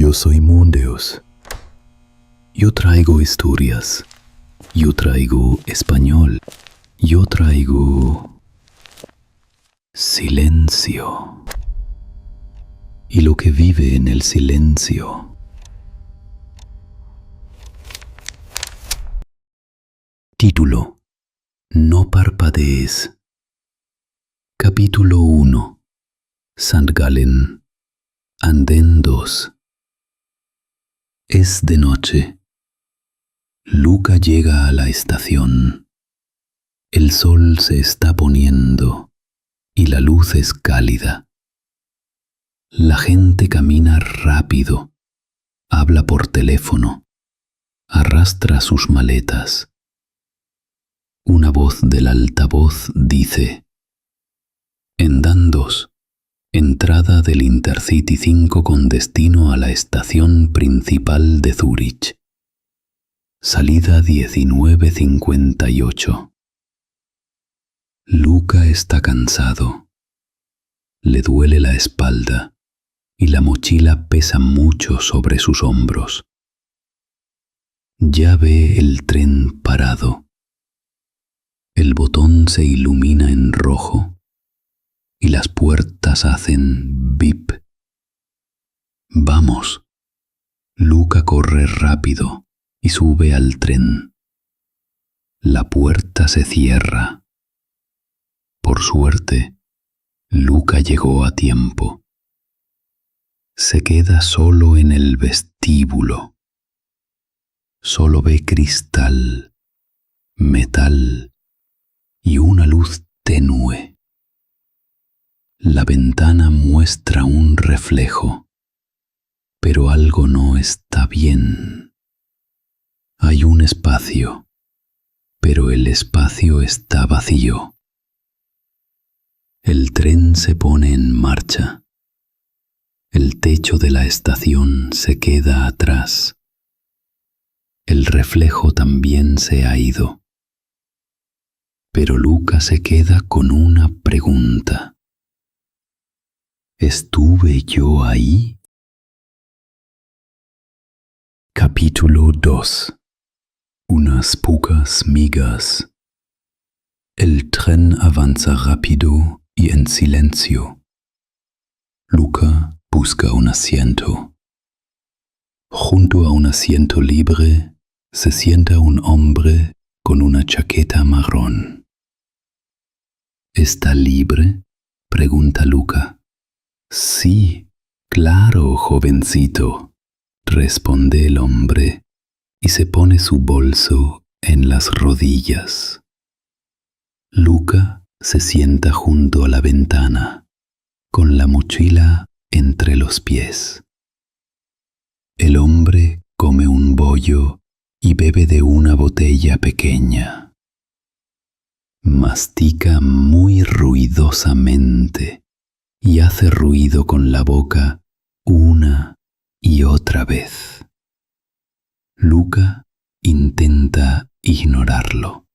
Yo soy Mondeos. Yo traigo historias. Yo traigo español. Yo traigo silencio. Y lo que vive en el silencio. Título: No parpadees. Capítulo 1. St. Gallen. Andén 2. Es de noche. Luca llega a la estación. El sol se está poniendo y la luz es cálida. La gente camina rápido, habla por teléfono, arrastra sus maletas. Una voz del altavoz dice: en Dan 2, entrada del Intercity 5 con destino a la estación principal de Zúrich. Salida 19:58. Luca está cansado. Le duele la espalda y la mochila pesa mucho sobre sus hombros. Ya ve el tren parado. El botón se ilumina en rojo y las puertas hacen bip. Vamos. Luca corre rápido y sube al tren. La puerta se cierra. Por suerte, Luca llegó a tiempo. Se queda solo en el vestíbulo. Solo ve cristal, metal y una luz tenue. La ventana muestra un reflejo, pero algo no está bien. Hay un espacio, pero el espacio está vacío. El tren se pone en marcha. El techo de la estación se queda atrás. El reflejo también se ha ido. Pero Luca se queda con una pregunta. ¿Estuve yo ahí? Capítulo 2. Unas pocas migas. El tren avanza rápido y en silencio. Luca busca un asiento. Junto a un asiento libre se sienta un hombre con una chaqueta marrón. ¿Está libre?, pregunta Luca. Sí, claro, jovencito, responde el hombre y se pone su bolso en las rodillas. Luca se sienta junto a la ventana, con la mochila entre los pies. El hombre come un bollo y bebe de una botella pequeña. Mastica muy ruidosamente y hace ruido con la boca una y otra vez. Luca intenta ignorarlo.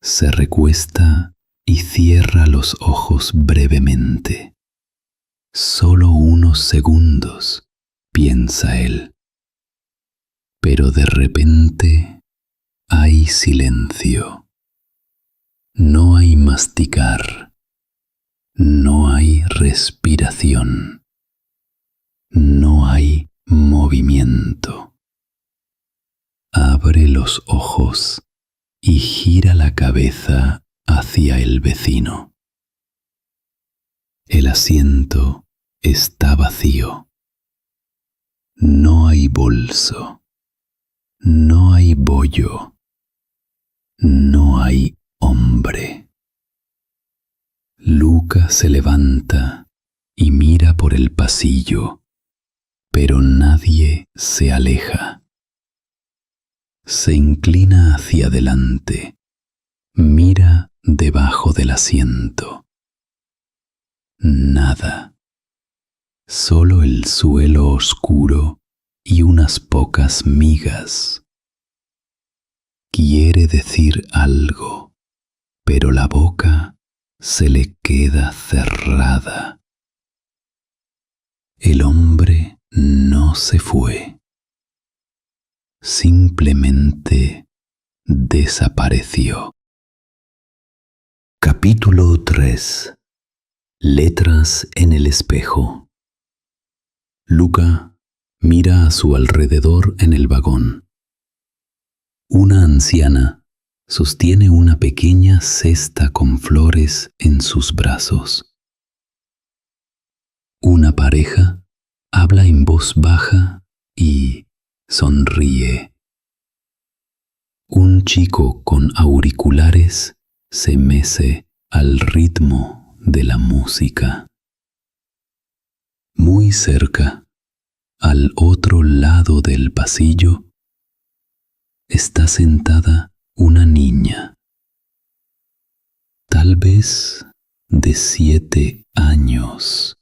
Se recuesta y cierra los ojos brevemente. Solo unos segundos, piensa él. Pero de repente hay silencio. No hay masticar. No hay respiración. No hay movimiento. Abre los ojos y gira la cabeza hacia el vecino. El asiento está vacío. No hay bolso. No hay bollo. No hay hombre. Luca se levanta y mira por el pasillo, pero nadie se aleja. Se inclina hacia adelante, mira debajo del asiento. Nada. Solo el suelo oscuro y unas pocas migas. Quiere decir algo, pero la boca se le queda cerrada. El hombre no se fue. Simplemente desapareció. Capítulo 3. Letras en el espejo. Luca mira a su alrededor en el vagón. Una anciana sostiene una pequeña cesta con flores en sus brazos. Una pareja habla en voz baja y sonríe. Un chico con auriculares se mece al ritmo de la música. Muy cerca, al otro lado del pasillo, está sentada una niña, tal vez de 7 años.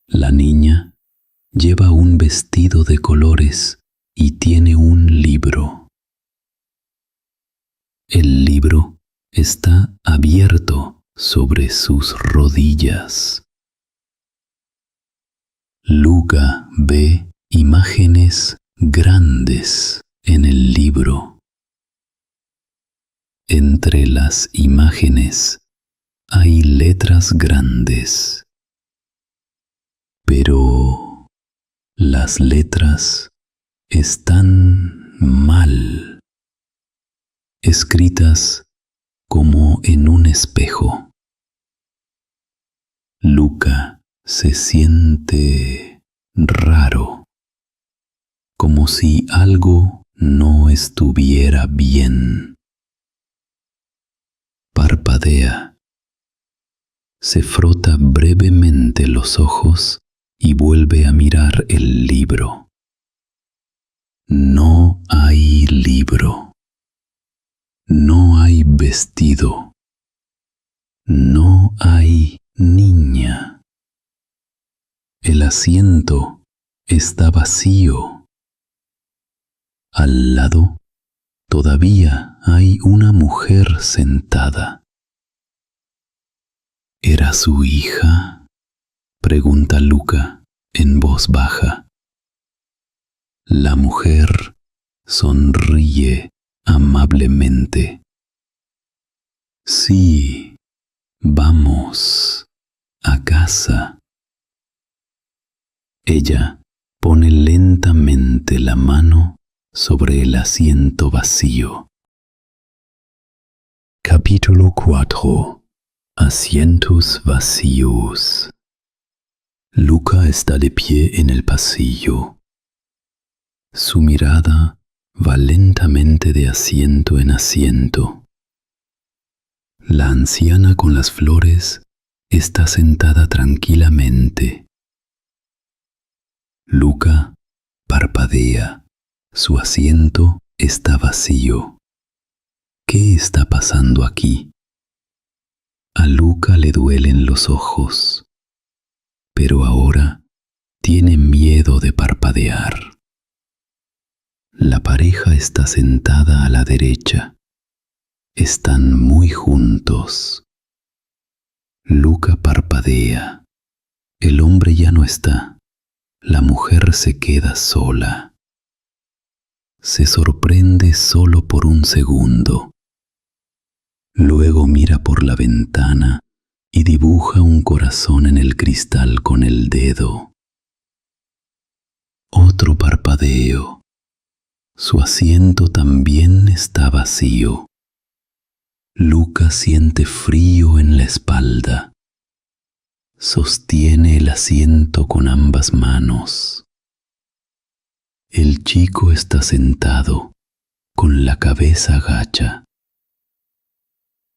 La niña lleva un vestido de colores y tiene un libro. El libro está abierto sobre sus rodillas. Luca ve imágenes grandes en el libro. Entre las imágenes hay letras grandes, pero las letras están mal, escritas como en un espejo. Luca se siente raro, como si algo no estuviera bien. Parpadea. Se frota brevemente los ojos y vuelve a mirar el libro. No hay libro. No hay vestido. No hay niña. El asiento está vacío. Al lado todavía hay una mujer sentada. ¿Era su hija?, pregunta Luca en voz baja. La mujer sonríe amablemente. Sí, vamos a casa. Ella pone lentamente la mano sobre el asiento vacío. Capítulo 4. Asientos vacíos. Luca está de pie en el pasillo. Su mirada va lentamente de asiento en asiento. La anciana con las flores está sentada tranquilamente. Luca parpadea. Su asiento está vacío. ¿Qué está pasando aquí? A Luca le duelen los ojos, pero ahora tiene miedo de parpadear. La pareja está sentada a la derecha. Están muy juntos. Luca parpadea. El hombre ya no está. La mujer se queda sola. Se sorprende solo por un segundo. Luego mira por la ventana y dibuja un corazón en el cristal con el dedo. Otro parpadeo. Su asiento también está vacío. Luca siente frío en la espalda. Sostiene el asiento con ambas manos. El chico está sentado, con la cabeza gacha.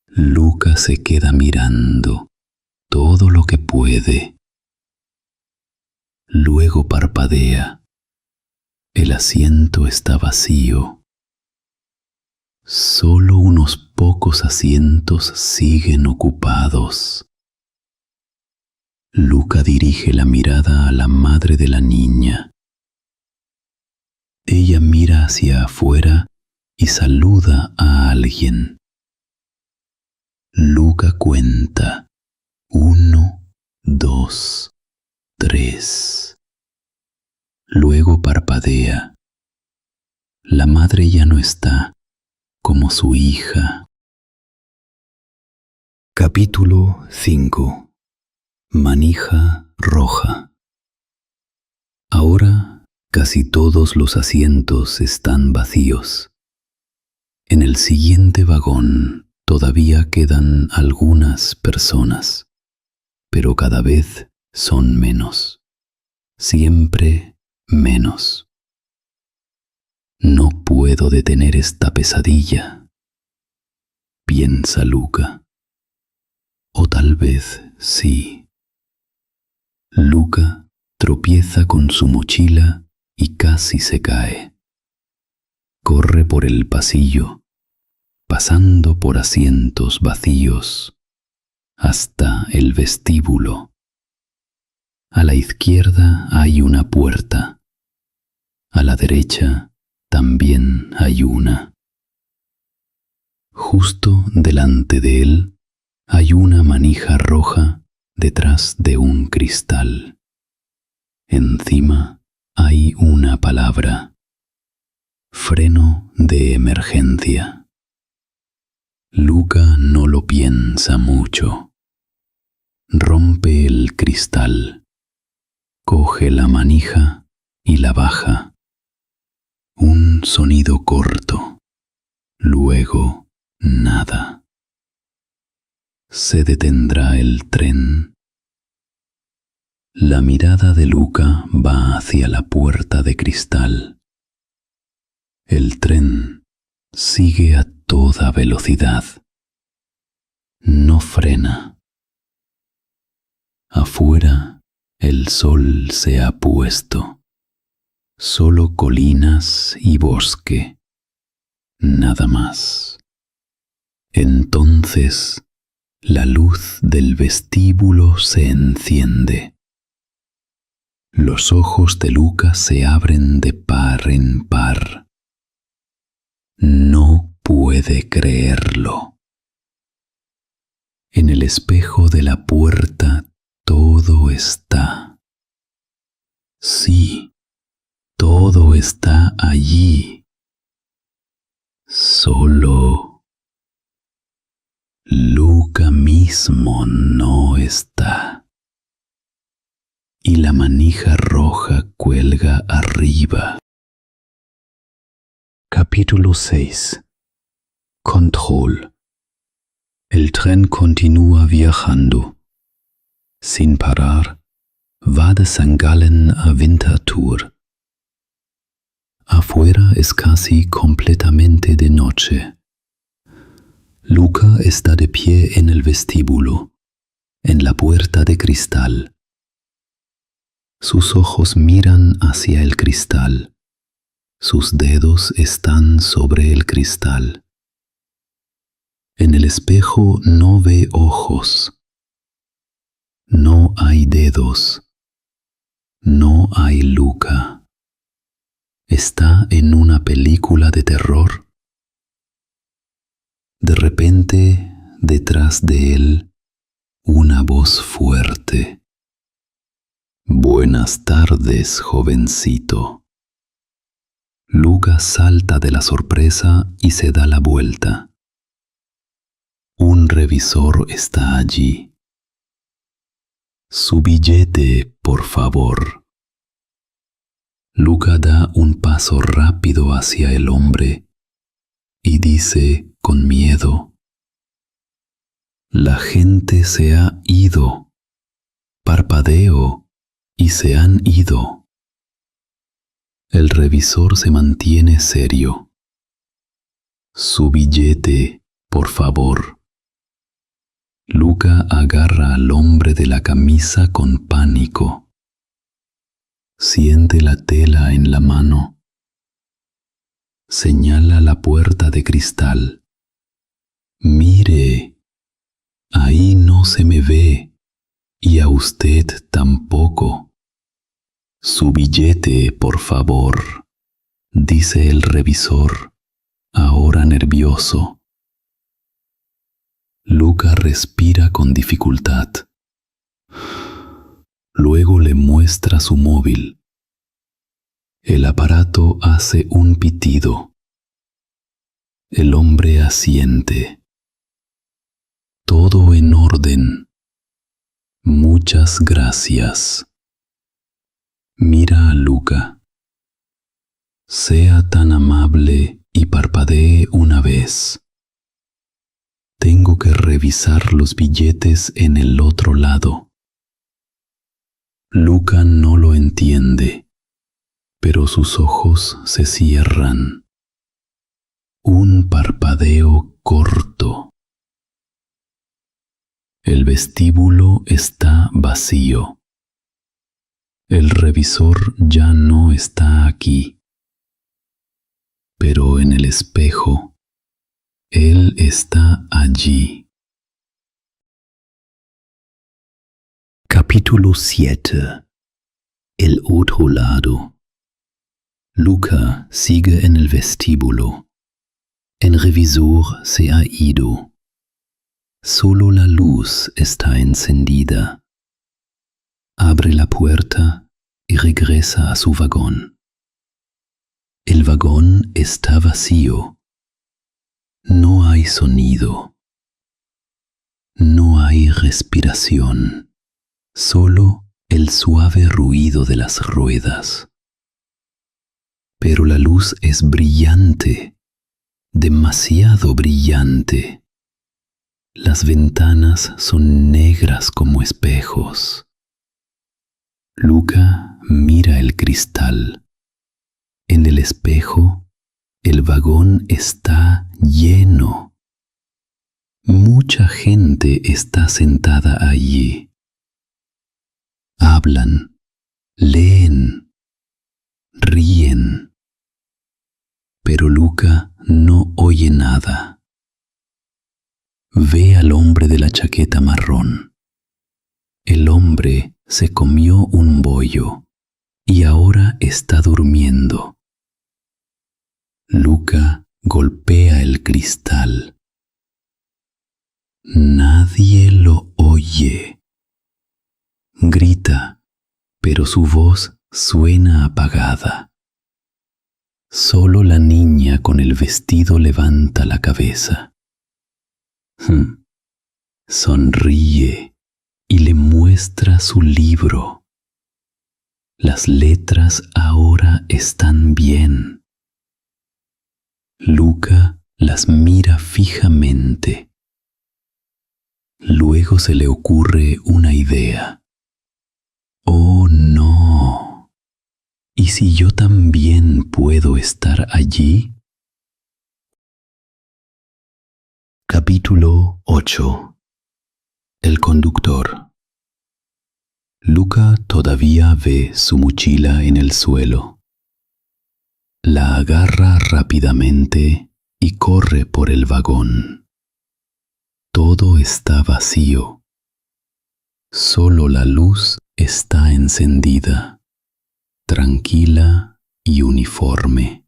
Luca se queda mirando todo lo que puede. Luego parpadea. El asiento está vacío. Solo unos pocos asientos siguen ocupados. Luca dirige la mirada a la madre de la niña. Ella mira hacia afuera y saluda a alguien. Luca cuenta: 1, 2, 3. Luego parpadea. La madre ya no está como su hija. Capítulo 5. Manija roja. Ahora casi todos los asientos están vacíos. En el siguiente vagón todavía quedan algunas personas, pero cada vez son menos, siempre menos. No puedo detener esta pesadilla, piensa Luca. O tal vez sí. Luca tropieza con su mochila y casi se cae. Corre por el pasillo, pasando por asientos vacíos, hasta el vestíbulo. A la izquierda hay una puerta. A la derecha también hay una. Justo delante de él hay una manija roja detrás de un cristal. Encima hay una palabra: freno de emergencia. Luca no lo piensa mucho. Rompe el cristal, coge la manija y la baja. Un sonido corto, luego nada. ¿Se detendrá el tren? La mirada de Luca va hacia la puerta de cristal. El tren sigue a toda velocidad. No frena. Afuera el sol se ha puesto. Solo colinas y bosque. Nada más. Entonces la luz del vestíbulo se enciende. Los ojos de Luca se abren de par en par. No puede creerlo. En el espejo de la puerta todo está. Sí, todo está allí. Solo Luca mismo no está. Y la manija roja cuelga arriba. Capítulo 6. Control. El tren continúa viajando. Sin parar, va de St. Gallen a Winterthur. Afuera es casi completamente de noche. Luca está de pie en el vestíbulo, en la puerta de cristal. Sus ojos miran hacia el cristal. Sus dedos están sobre el cristal. En el espejo no ve ojos. No hay dedos. No hay Luca. ¿Está en una película de terror? De repente, detrás de él, una voz fuerte. Buenas tardes, jovencito. Luca salta de la sorpresa y se da la vuelta. Un revisor está allí. Su billete, por favor. Luca da un paso rápido hacia el hombre y dice con miedo: la gente se ha ido. Parpadeo y se han ido. El revisor se mantiene serio. Su billete, por favor. Luca agarra al hombre de la camisa con pánico. Siente la tela en la mano. Señala la puerta de cristal. Mire, ahí no se me ve, y a usted tampoco. Su billete, por favor, dice el revisor, ahora nervioso. Luca respira con dificultad. Luego le muestra su móvil. El aparato hace un pitido. El hombre asiente. Todo en orden. Muchas gracias. Mira a Luca. Sea tan amable y parpadee una vez. Tengo que revisar los billetes en el otro lado. Luca no lo entiende, pero sus ojos se cierran. Un parpadeo corto. El vestíbulo está vacío. El revisor ya no está aquí. Pero en el espejo, él está allí. Capítulo 7. El otro lado. Luca sigue en el vestíbulo. El revisor se ha ido. Solo la luz está encendida. Abre la puerta y regresa a su vagón. El vagón está vacío. No hay sonido. No hay respiración. Solo el suave ruido de las ruedas. Pero la luz es brillante, demasiado brillante. Las ventanas son negras como espejos. Luca mira el cristal. En el espejo, el vagón está lleno. Mucha gente está sentada allí. Hablan, leen, ríen. Pero Luca no oye nada. Ve al hombre de la chaqueta marrón. El hombre se comió un bollo y ahora está durmiendo. Luca golpea el cristal. Nadie lo oye. Grita, pero su voz suena apagada. Solo la niña con el vestido levanta la cabeza. Sonríe y le muestra su libro. Las letras ahora están bien. Luca las mira fijamente. Luego se le ocurre una idea. ¡Oh, no! ¿Y si yo también puedo estar allí? Capítulo 8. El conductor. Luca todavía ve su mochila en el suelo. La agarra rápidamente y corre por el vagón. Todo está vacío. Solo la luz está encendida, tranquila y uniforme.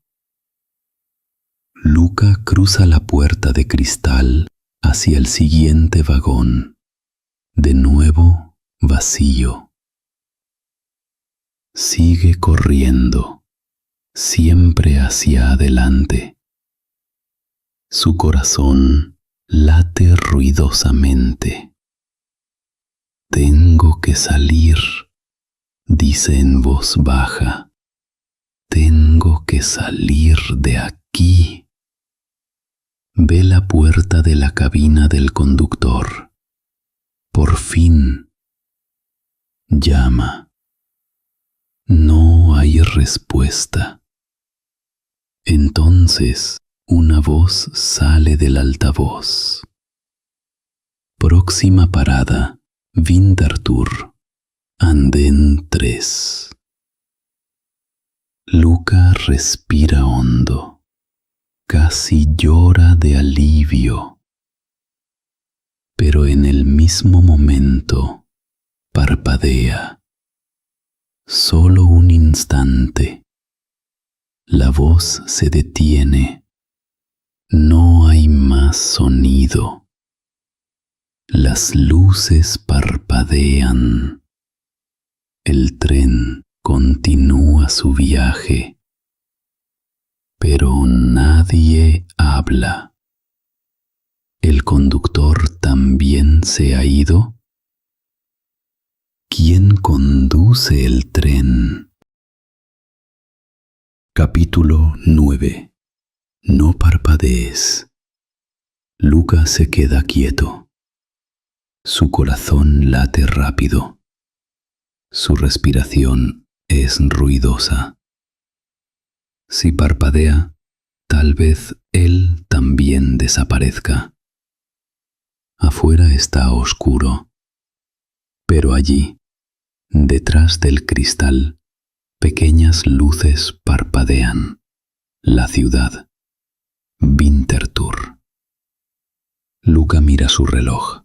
Luca cruza la puerta de cristal hacia el siguiente vagón. De nuevo vacío. Sigue corriendo, siempre hacia adelante. Su corazón late ruidosamente. Tengo que salir, dice en voz baja. Tengo que salir de aquí. Ve la puerta de la cabina del conductor. Por fin. Llama. No hay respuesta. Entonces, una voz sale del altavoz. Próxima parada, Winterthur, andén 3. Luca respira hondo. Casi llora de alivio. Pero en el mismo momento, parpadea. Solo un instante. La voz se detiene. No hay más sonido. Las luces parpadean. El tren continúa su viaje, pero nadie habla. ¿El conductor también se ha ido? ¿Quién conduce el tren? Capítulo 9. No parpadees. Luca se queda quieto. Su corazón late rápido. Su respiración es ruidosa. Si parpadea, tal vez él también desaparezca. Afuera está oscuro, pero allí, detrás del cristal, pequeñas luces parpadean. La ciudad. Winterthur. Luca mira su reloj.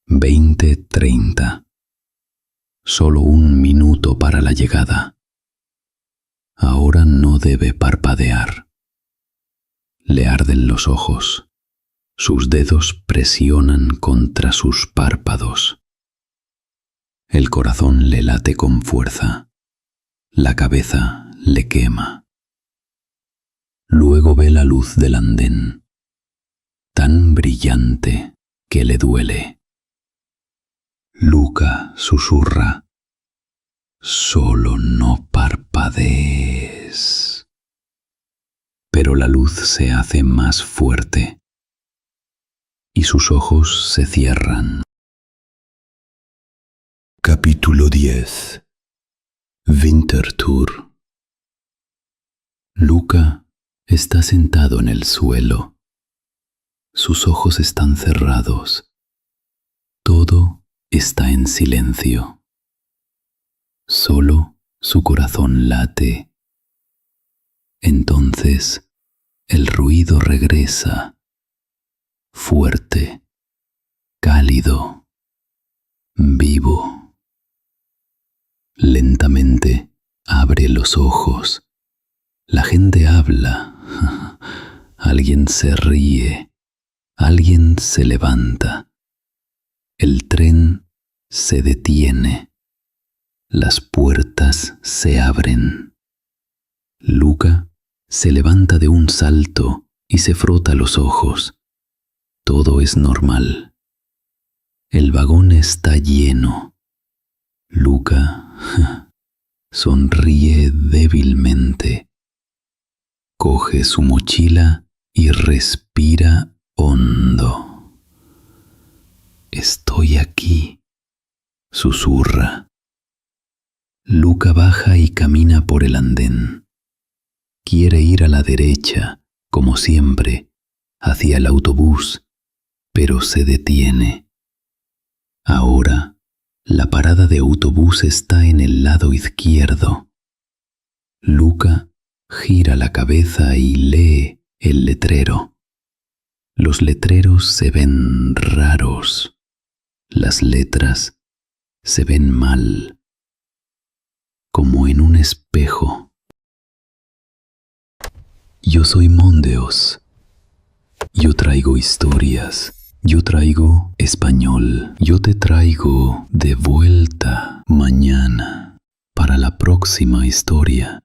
20:30. Solo 1 minuto para la llegada. Ahora no debe parpadear. Le arden los ojos. Sus dedos presionan contra sus párpados. El corazón le late con fuerza. La cabeza le quema. Luego ve la luz del andén, tan brillante que le duele. Luca susurra: «Solo no parpadees». Pero la luz se hace más fuerte y sus ojos se cierran. Capítulo 10. Winterthur. Luca está sentado en el suelo. Sus ojos están cerrados. Todo está en silencio. Solo su corazón late. Entonces el ruido regresa, fuerte, cálido, vivo. Lentamente abre los ojos. La gente habla. Alguien se ríe. Alguien se levanta. El tren se detiene. Las puertas se abren. Luca se levanta de un salto y se frota los ojos. Todo es normal. El vagón está lleno. Luca sonríe débilmente. Coge su mochila y respira hondo. «Estoy aquí», susurra. Luca baja y camina por el andén. Quiere ir a la derecha, como siempre, hacia el autobús, pero se detiene. Ahora, la parada de autobús está en el lado izquierdo. Luca gira la cabeza y lee el letrero. Los letreros se ven raros. Las letras se ven mal, como en un espejo. Yo soy Mondeos. Yo traigo historias. Yo traigo español. Yo te traigo de vuelta mañana para la próxima historia.